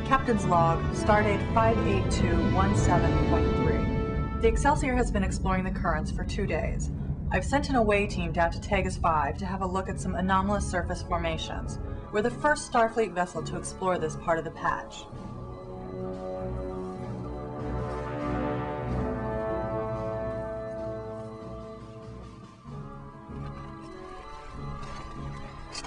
Captain's log, stardate 58217.3. The Excelsior has been exploring the currents for 2 days. I've sent an away team down to Tagus 5 to have a look at some anomalous surface formations. We're the first Starfleet vessel to explore this part of the patch.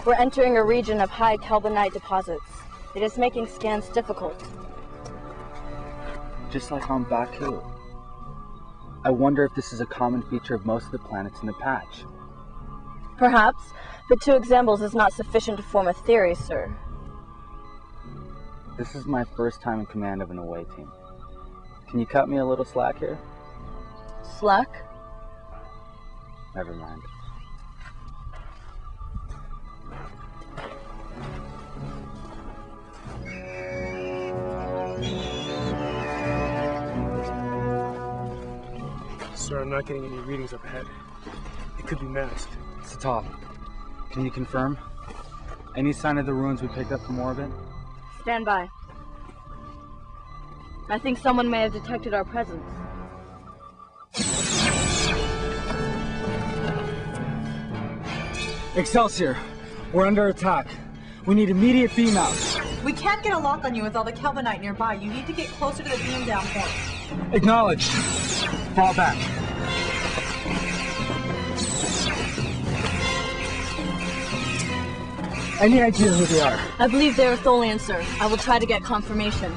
We're entering a region of high Kelvinite deposits. It is making scans difficult. Just like on Baku. I wonder if this is a common feature of most of the planets in the patch. Perhaps, but 2 examples is not sufficient to form a theory, sir. This is my first time in command of an away team. Can you cut me a little slack here? Slack? Never mind. Sir, I'm not getting any readings up ahead. It could be masked. Satov, can you confirm? Any sign of the ruins we picked up from orbit? Stand by. I think someone may have detected our presence. Excelsior, we're under attack. We need immediate beam out. We can't get a lock on you with all the Kelvinite nearby. You need to get closer to the beam down point. Acknowledged. Fall back. Any idea who they are? I believe they are Tholians, sir. I will try to get confirmation.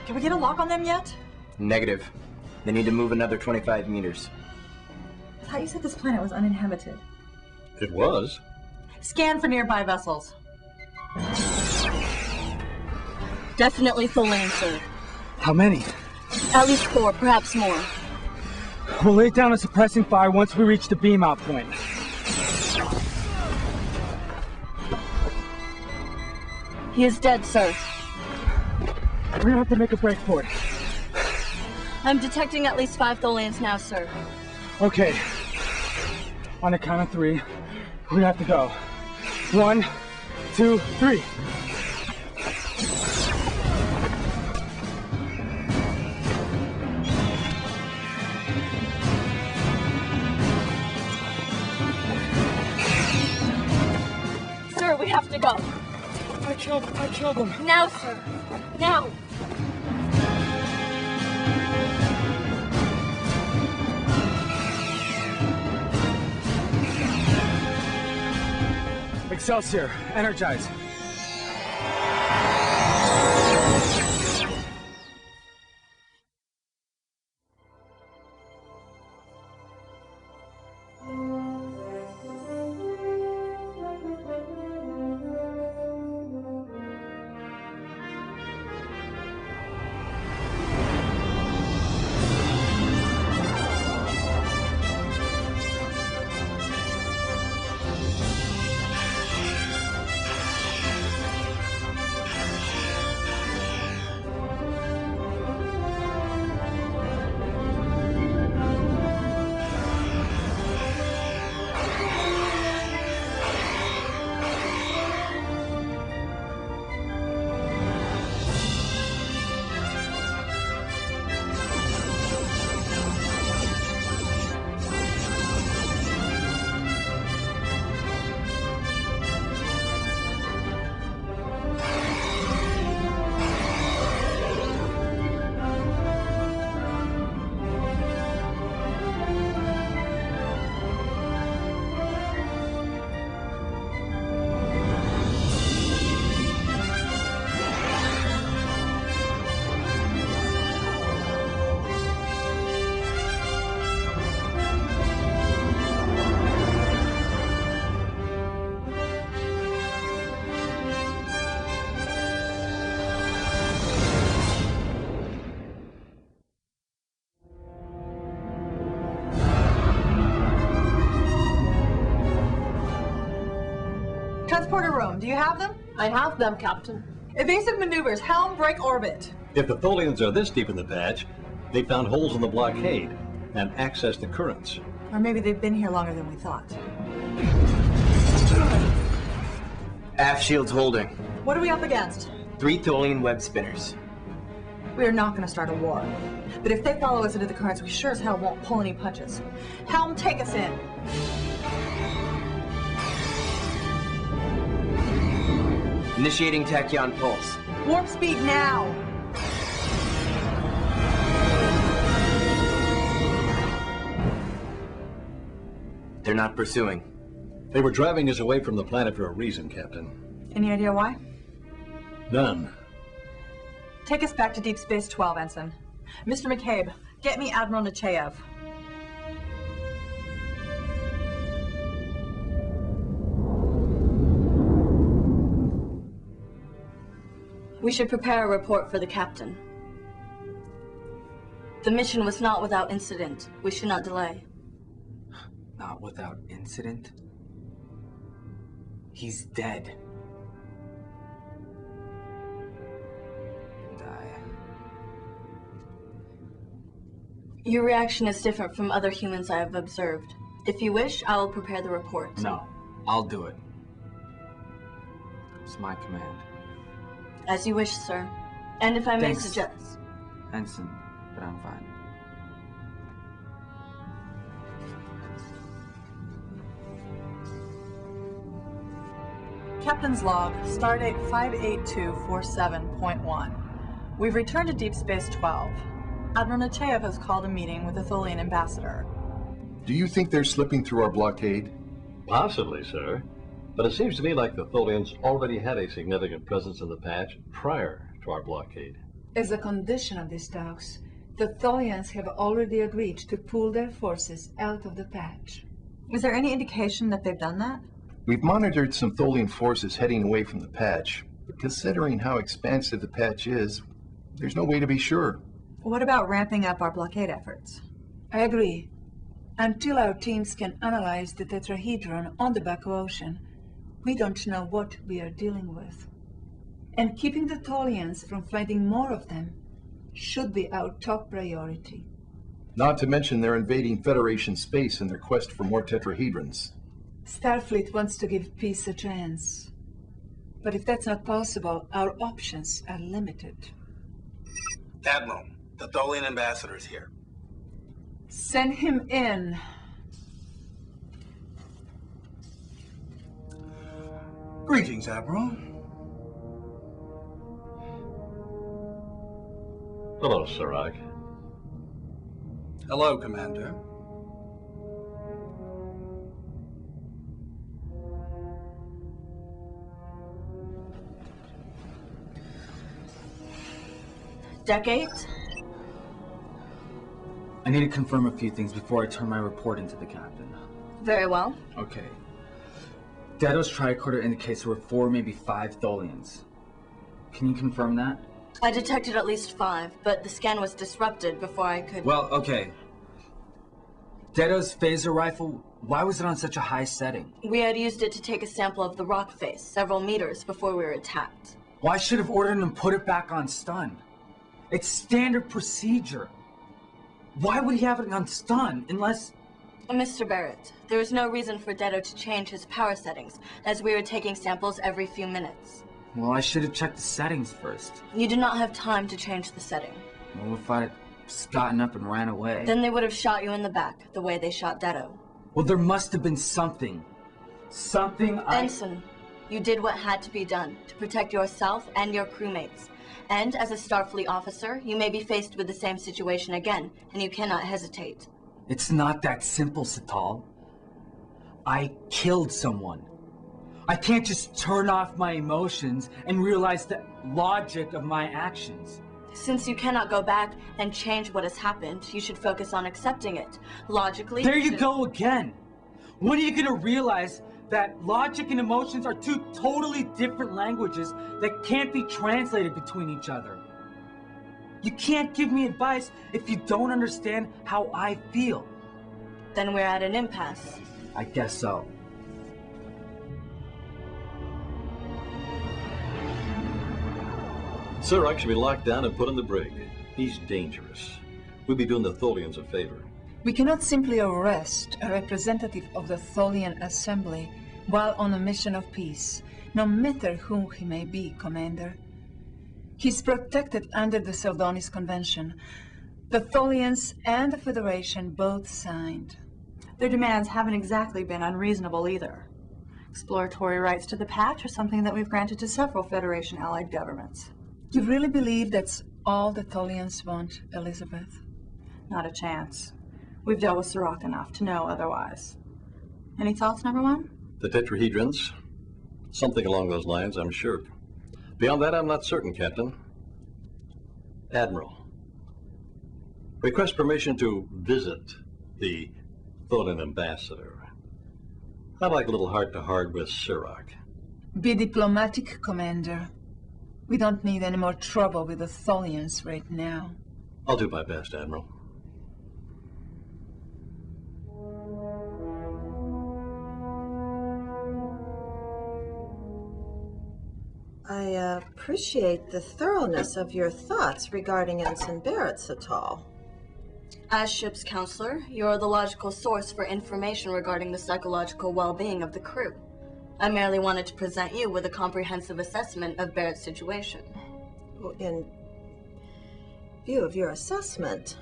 Can we get a lock on them yet? Negative. They need to move another 25 meters. I thought you said this planet was uninhabited. It was. Scan for nearby vessels. Definitely Tholians, sir. How many? At least 4, perhaps more. We'll lay down a suppressing fire once we reach the beam out point. He is dead, sir. We're gonna have to make a break for it. I'm detecting at least 5 Tholians now, sir. Okay. On the count of 3, we have to go. 1, 2, 3. Sir, we have to go. I killed him. Now, sir. Now. Excelsior, energize. Transporter room, do you have them? I have them, Captain. Evasive maneuvers, helm, break orbit. If the Tholians are this deep in the patch, they found holes in the blockade and accessed the currents. Or maybe they've been here longer than we thought. Aft shields holding. What are we up against? 3 Tholian web spinners. We are not going to start a war. But if they follow us into the currents, we sure as hell won't pull any punches. Helm, take us in. Initiating tachyon pulse. Warp speed now! They're not pursuing. They were driving us away from the planet for a reason, Captain. Any idea why? None. Take us back to Deep Space 12, Ensign. Mr. McCabe, get me Admiral Nechayev. We should prepare a report for the captain. The mission was not without incident. We should not delay. Not without incident? He's dead. Your reaction is different from other humans I have observed. If you wish, I will prepare the report. No, I'll do it. It's my command. As you wish, sir. And if I may Thanks, suggest... Ensign, but I'm fine. Captain's log, stardate 58247.1. We've returned to Deep Space 12. Admiral Nechayev has called a meeting with the Tholian ambassador. Do you think they're slipping through our blockade? Possibly, sir. But it seems to me like the Tholians already had a significant presence in the patch prior to our blockade. As a condition of these talks, the Tholians have already agreed to pull their forces out of the patch. Is there any indication that they've done that? We've monitored some Tholian forces heading away from the patch, but considering how expansive the patch is, there's no way to be sure. What about ramping up our blockade efforts? I agree. Until our teams can analyze the tetrahedron on the back ocean, we don't know what we are dealing with. And keeping the Tholians from finding more of them should be our top priority. Not to mention they're invading Federation space in their quest for more tetrahedrons. Starfleet wants to give peace a chance. But if that's not possible, our options are limited. Admiral, the Tholian ambassador is here. Send him in. Greetings, Admiral. Hello, Areakt. Hello, Commander. Decades? I need to confirm a few things before I turn my report into the captain. Very well. Okay. Dato's tricorder indicates there were 4, maybe 5 Tholians. Can you confirm that? I detected at least 5, but the scan was disrupted before I could... Well, okay. Dato's phaser rifle, why was it on such a high setting? We had used it to take a sample of the rock face several meters before we were attacked. Well, I should have ordered him to put it back on stun. It's standard procedure. Why would he have it on stun unless... Mr. Barrett, there was no reason for Dato to change his power settings, as we were taking samples every few minutes. Well, I should have checked the settings first. You did not have time to change the setting. Well, if I'd just gotten up and ran away... Then they would have shot you in the back, the way they shot Dato. Well, there must have been something. Ensign, you did what had to be done to protect yourself and your crewmates. And as a Starfleet officer, you may be faced with the same situation again, and you cannot hesitate. It's not that simple, Satal. I killed someone. I can't just turn off my emotions and realize the logic of my actions. Since you cannot go back and change what has happened, you should focus on accepting it. Logically... There you go again! When are you gonna realize that logic and emotions are 2 totally different languages that can't be translated between each other? You can't give me advice if you don't understand how I feel. Then we're at an impasse. I guess so. Areakt should be locked down and put in the brig. He's dangerous. We'd be doing the Tholians a favor. We cannot simply arrest a representative of the Tholian Assembly while on a mission of peace, no matter who he may be, Commander. He's protected under the Saldonis Convention. The Tholians and the Federation both signed. Their demands haven't exactly been unreasonable either. Exploratory rights to the patch are something that we've granted to several Federation-allied governments. You really believe that's all the Tholians want, Elizabeth? Not a chance. We've dealt with Serac enough to know otherwise. Any thoughts, number one? The tetrahedrons? Something along those lines, I'm sure. Beyond that, I'm not certain, Captain. Admiral. Request permission to visit the Tholian ambassador. I'd like a little heart-to-heart with Serac. Be diplomatic, Commander. We don't need any more trouble with the Tholians right now. I'll do my best, Admiral. I appreciate the thoroughness of your thoughts regarding Ensign Barrett, Satal. As ship's counselor, you're the logical source for information regarding the psychological well-being of the crew. I merely wanted to present you with a comprehensive assessment of Barrett's situation. In view of your assessment,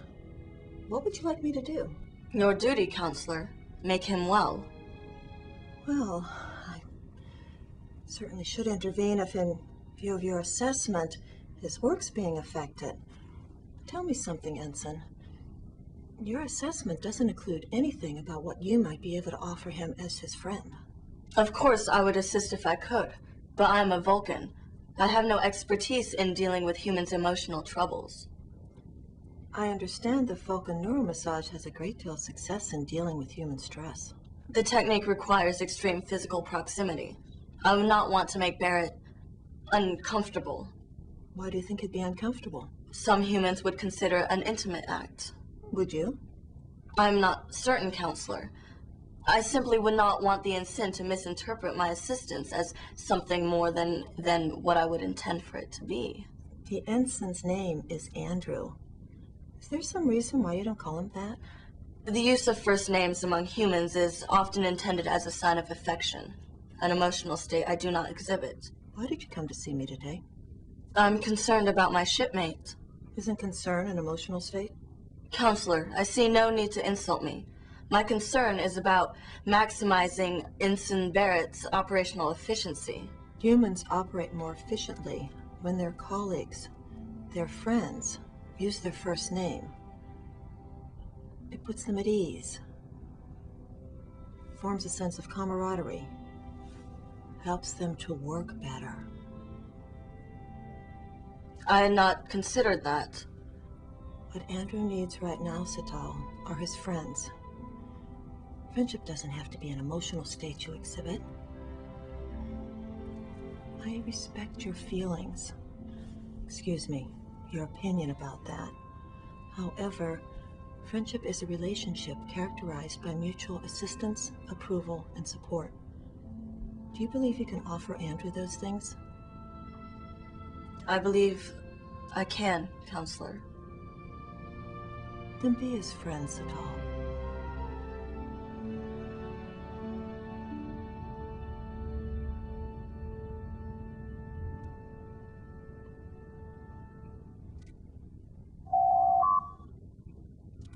what would you like me to do? Your duty, counselor. Make him well. Well, I certainly should intervene if, in view of your assessment, his work's being affected. Tell me something, Ensign. Your assessment doesn't include anything about what you might be able to offer him as his friend. Of course, I would assist if I could, but I'm a Vulcan. I have no expertise in dealing with humans' emotional troubles. I understand the Vulcan neuromassage has a great deal of success in dealing with human stress. The technique requires extreme physical proximity. I would not want to make Barrett uncomfortable. Why do you think he'd be uncomfortable? Some humans would consider an intimate act. Would you? I'm not certain, counselor. I simply would not want the ensign to misinterpret my assistance as something more than what I would intend for it to be. The ensign's name is Andrew. Is there some reason why you don't call him that? The use of first names among humans is often intended as a sign of affection, an emotional state I do not exhibit. Why did you come to see me today? I'm concerned about my shipmate. Isn't concern an emotional state? Counselor, I see no need to insult me. My concern is about maximizing Ensign Barrett's operational efficiency. Humans operate more efficiently when their colleagues, their friends, use their first name. It puts them at ease, forms a sense of camaraderie, helps them to work better. I had not considered that. What Andrew needs right now, Satal, are his friends. Friendship doesn't have to be an emotional state you exhibit. I respect your feelings. Excuse me, your opinion about that. However, friendship is a relationship characterized by mutual assistance, approval, and support. Do you believe you can offer Andrew those things? I believe I can, counselor. Then be his friend, Satal.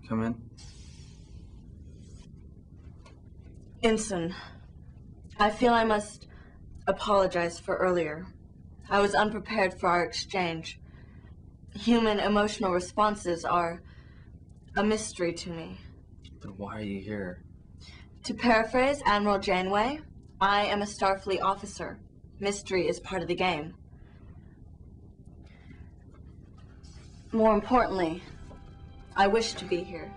Come in. Ensign, I feel I must apologize for earlier. I was unprepared for our exchange. Human emotional responses are a mystery to me. But why are you here? To paraphrase Admiral Janeway, I am a Starfleet officer. Mystery is part of the game. More importantly, I wish to be here.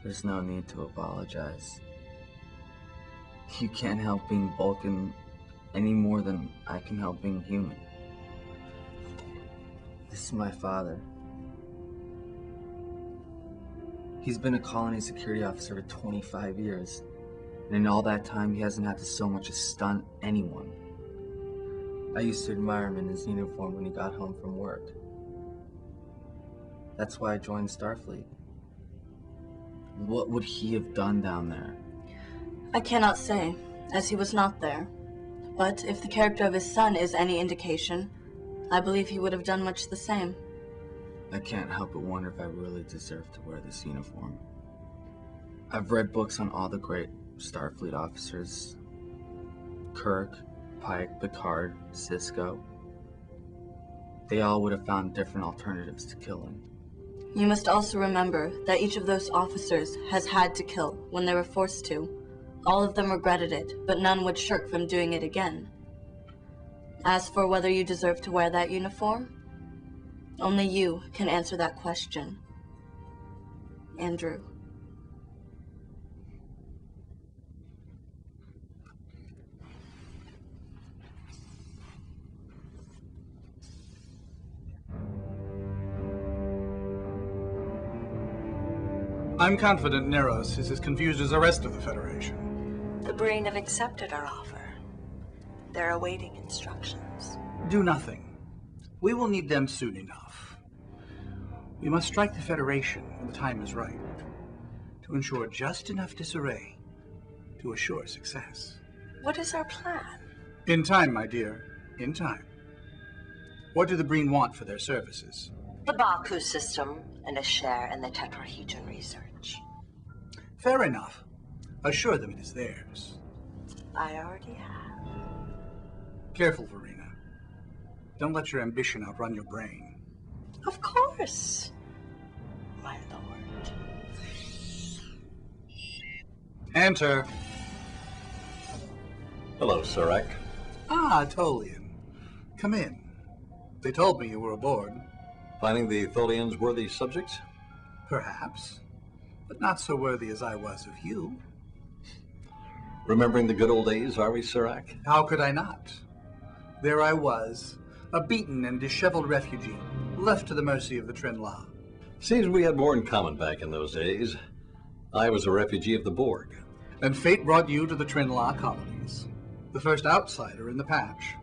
There's no need to apologize. You can't help being Vulcan any more than I can help being human. This is my father. He's been a colony security officer for 25 years. And in all that time, he hasn't had to so much as stun anyone. I used to admire him in his uniform when he got home from work. That's why I joined Starfleet. What would he have done down there? I cannot say, as he was not there. But if the character of his son is any indication, I believe he would have done much the same. I can't help but wonder if I really deserve to wear this uniform. I've read books on all the great Starfleet officers. Kirk, Pike, Picard, Sisko. They all would have found different alternatives to killing. You must also remember that each of those officers has had to kill when they were forced to. All of them regretted it, but none would shirk from doing it again. As for whether you deserve to wear that uniform, only you can answer that question. Andrew. I'm confident Neros is as confused as the rest of the Federation. The Breen have accepted our offer. They're awaiting instructions. Do nothing. We will need them soon enough. We must strike the Federation when the time is right, to ensure just enough disarray to assure success. What is our plan? In time, my dear, in time. What do the Breen want for their services? The Baku system and a share in the tetrahedron research. Fair enough. Assure them it is theirs. I already have. Careful, Verena. Don't let your ambition outrun your brain. Of course, my lord. Enter. Hello, Areakt. Ah, Tolian. Come in. They told me you were aboard. Finding the Tholians worthy subjects? Perhaps, but not so worthy as I was of you. Remembering the good old days, are we, Areakt? How could I not? There I was, a beaten and disheveled refugee, left to the mercy of the Trinlaw. Seems we had more in common back in those days. I was a refugee of the Borg. And fate brought you to the Trinlaw colonies, the first outsider in the patch.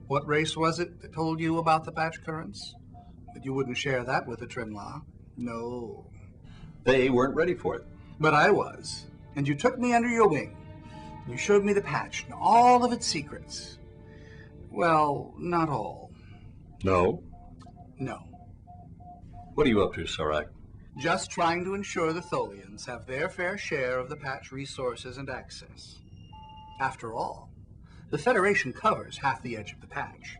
What race was it that told you about the patch currents? That you wouldn't share that with the Trinlaw? No. They weren't ready for it. But I was, and you took me under your wing. You showed me the patch and all of its secrets. Well, not all. No? No. What are you up to, Areakt? Just trying to ensure the Tholians have their fair share of the patch resources and access. After all, the Federation covers half the edge of the patch.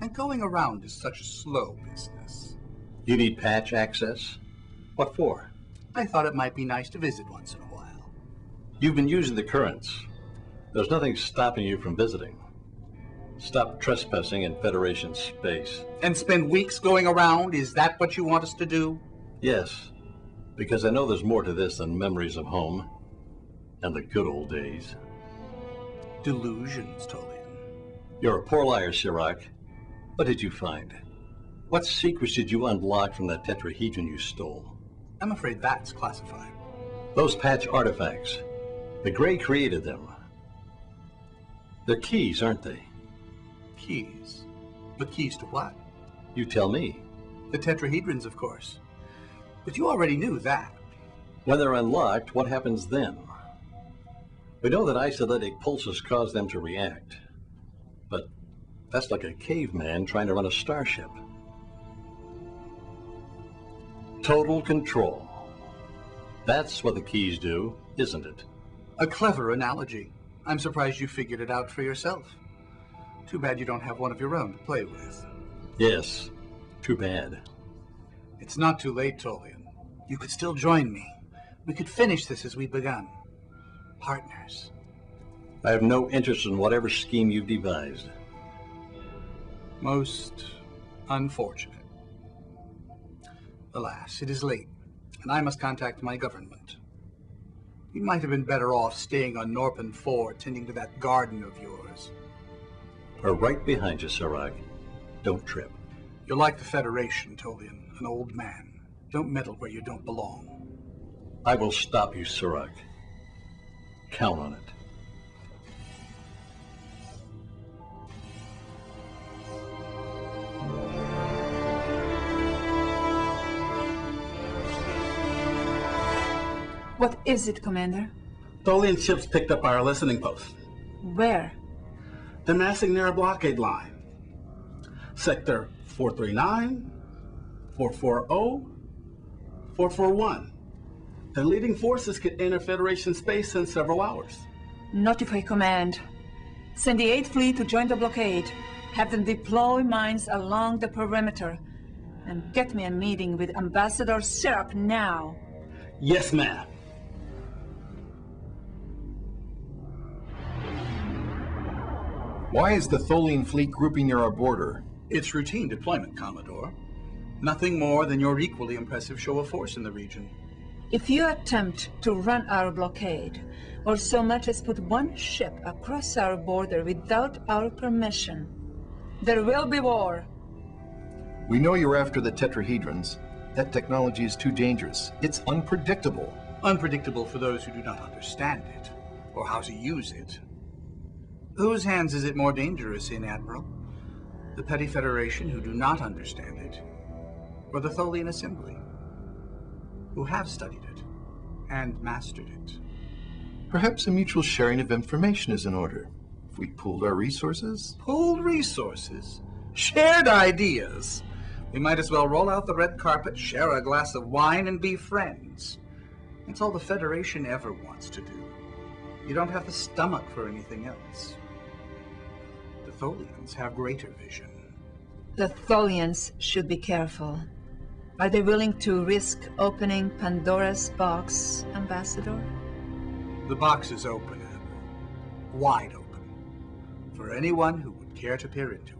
And going around is such a slow business. You need patch access? What for? I thought it might be nice to visit once in a while. You've been using the currents. There's nothing stopping you from visiting. Stop trespassing in Federation space. And spend weeks going around? Is that what you want us to do? Yes, because I know there's more to this than memories of home and the good old days. Delusions, Tolian. You're a poor liar, Areakt. What did you find? What secrets did you unlock from that tetrahedron you stole? I'm afraid that's classified. Those patch artifacts. The Grey created them. They're keys, aren't they? Keys? But keys to what? You tell me. The tetrahedrons, of course. But you already knew that. When they're unlocked, what happens then? We know that isolytic pulses cause them to react. But that's like a caveman trying to run a starship. Total control. That's what the keys do, isn't it? A clever analogy. I'm surprised you figured it out for yourself. Too bad you don't have one of your own to play with. Yes, too bad. It's not too late, Tolian. You could still join me. We could finish this as we've begun. Partners. I have no interest in whatever scheme you've devised. Most unfortunate. Alas, it is late, and I must contact my government. You might have been better off staying on Norpin 4, tending to that garden of yours. We're right behind you, Areakt. Don't trip. You're like the Federation, Tolian, an old man. Don't meddle where you don't belong. I will stop you, Areakt. Count on it. What is it, Commander? Tholian ships picked up our listening post. Where? They're massing near a blockade line. Sector 439, 440, 441. The leading forces could enter Federation space in several hours. Notify command. Send the 8th Fleet to join the blockade. Have them deploy mines along the perimeter. And get me a meeting with Ambassador Syrup now. Yes, ma'am. Why is the Tholian fleet grouping near our border? It's routine deployment, Commodore. Nothing more than your equally impressive show of force in the region. If you attempt to run our blockade, or so much as put one ship across our border without our permission, there will be war. We know you're after the tetrahedrons. That technology is too dangerous. It's unpredictable. Unpredictable for those who do not understand it, or how to use it. Whose hands is it more dangerous in, Admiral? The Petty Federation, who do not understand it, or the Tholian Assembly, who have studied it and mastered it? Perhaps a mutual sharing of information is in order. If we pooled our resources? Pooled resources? Shared ideas? We might as well roll out the red carpet, share a glass of wine, and be friends. That's all the Federation ever wants to do. You don't have the stomach for anything else. The Tholians have greater vision. The Tholians should be careful. Are they willing to risk opening Pandora's box, Ambassador? The box is open, Admiral. Wide open. For anyone who would care to peer into it.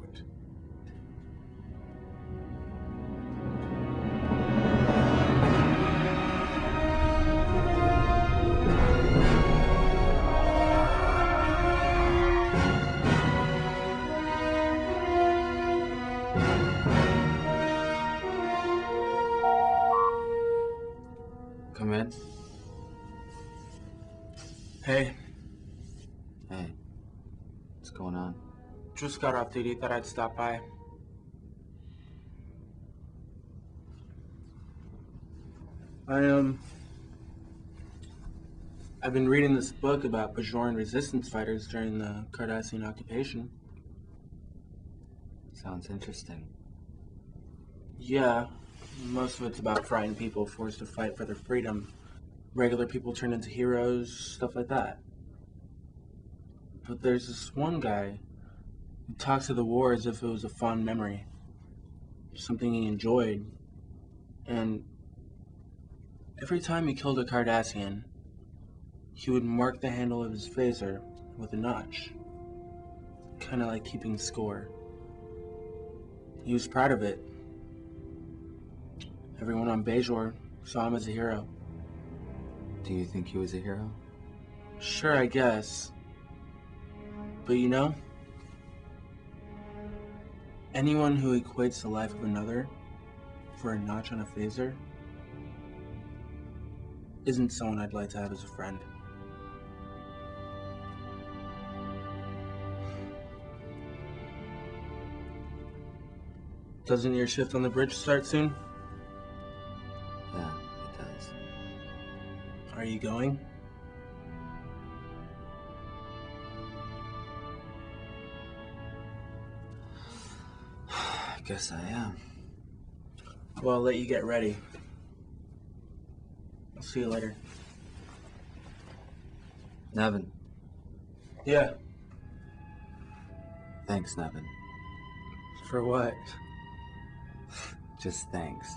Come in. Hey. Hey. What's going on? Just got off duty, thought I'd stop by. I've been reading this book about Bajoran resistance fighters during the Cardassian occupation. Sounds interesting. Yeah, most of it's about frightened people forced to fight for their freedom. Regular people turn into heroes, stuff like that. But there's this one guy who talks of the war as if it was a fond memory, something he enjoyed. And every time he killed a Cardassian, he would mark the handle of his phaser with a notch, kind of like keeping score. He was proud of it. Everyone on Bajor saw him as a hero. Do you think he was a hero? Sure, I guess. But you know, anyone who equates the life of another for a notch on a phaser isn't someone I'd like to have as a friend. Doesn't your shift on the bridge start soon? Yeah, it does. Are you going? I guess I am. Well, I'll let you get ready. I'll see you later. Nevin. Yeah. Thanks, Nevin. For what? Just thanks.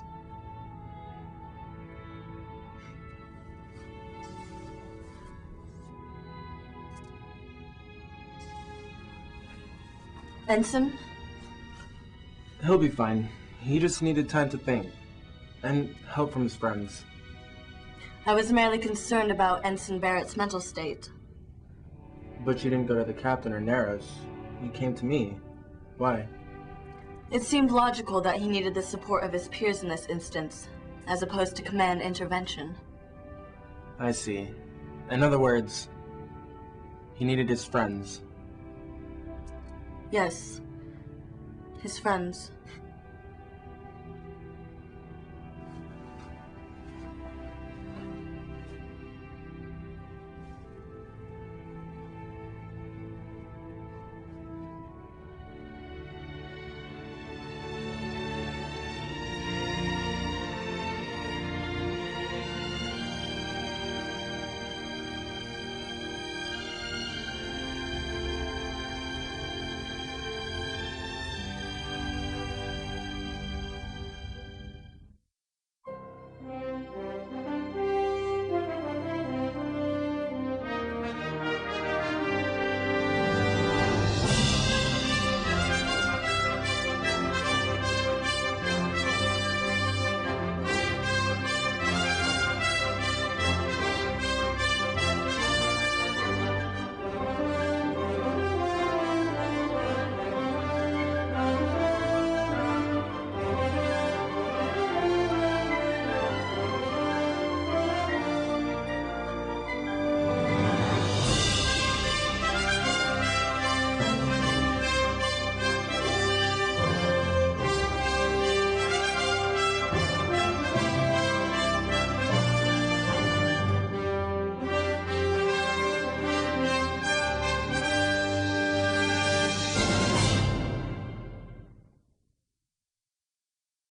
Ensign? He'll be fine. He just needed time to think. And help from his friends. I was merely concerned about Ensign Barrett's mental state. But you didn't go to the captain or Narrows. You came to me. Why? It seemed logical that he needed the support of his peers in this instance, as opposed to command intervention. I see. In other words, he needed his friends. Yes. His friends.